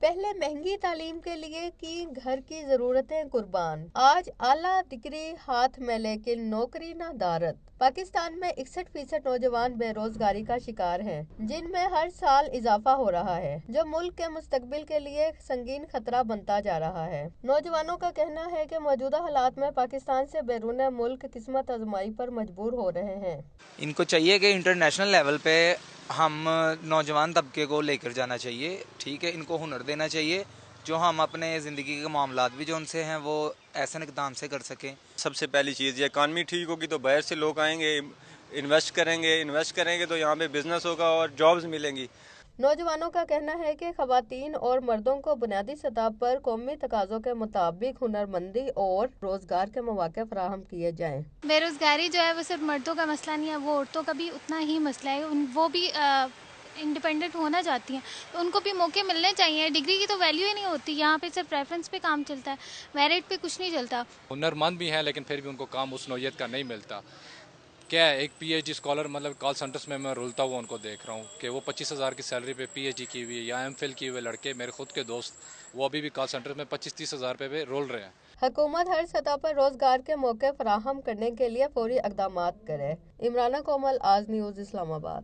پہلے مہنگی تعلیم کے لیے کی گھر کی ضرورتیں قربان، آج اعلیٰ ڈگری ہاتھ میں لیکن نوکری نہ دارت۔ پاکستان میں 61% نوجوان بے روزگاری کا شکار ہیں، جن میں ہر سال اضافہ ہو رہا ہے، جو ملک کے مستقبل کے لیے سنگین خطرہ بنتا جا رہا ہے۔ نوجوانوں کا کہنا ہے کہ موجودہ حالات میں پاکستان سے بیرون ملک قسمت آزمائی پر مجبور ہو رہے ہیں۔ ان کو چاہیے کہ انٹرنیشنل لیول پہ ہم نوجوان طبقے کو لے کر جانا چاہیے، ٹھیک ہے، ان کو ہنر دینا چاہیے جو ہم اپنے زندگی کے معاملات بھی جو ان سے ہیں وہ ایسے اقدام سے کر سکیں۔ سب سے پہلی چیز یہ اکانومی ٹھیک ہوگی تو باہر سے لوگ آئیں گے، انویسٹ کریں گے تو یہاں پہ بزنس ہوگا اور جابز ملیں گی۔ نوجوانوں کا کہنا ہے کہ خواتین اور مردوں کو بنیادی سطح پر قومی تقاضوں کے مطابق ہنرمندی اور روزگار کے مواقع فراہم کیے جائیں۔ بے روزگاری جو ہے وہ صرف مردوں کا مسئلہ نہیں ہے، وہ عورتوں کا بھی اتنا ہی مسئلہ ہے۔ وہ بھی انڈیپینڈنٹ ہونا چاہتی ہیں تو ان کو بھی موقع ملنے چاہیے۔ ڈگری کی تو ویلیو ہی نہیں ہوتی، یہاں پہ صرف ریفرنس پہ کام چلتا ہے، میرٹ پہ کچھ نہیں چلتا۔ ہنرمند بھی ہیں لیکن پھر بھی ان کو کام اس نوعیت کا نہیں ملتا۔ کیا ہے، ایک پی ایچ ڈی اسکالر مطلب کال سینٹرز میں رولتا ہوا ان کو دیکھ رہا ہوں کہ وہ 25,000 کی سیلری پہ پی ایچ ڈی کی ہوئی یا ایم فل کی ہوئے لڑکے، میرے خود کے دوست، وہ ابھی بھی کال سینٹر میں 25-30 ہزار پہ رول رہے ہیں۔ حکومت ہر سطح پر روزگار کے موقع فراہم کرنے کے لیے فوری اقدامات کرے۔ عمرانہ کومل، آج نیوز، اسلام آباد۔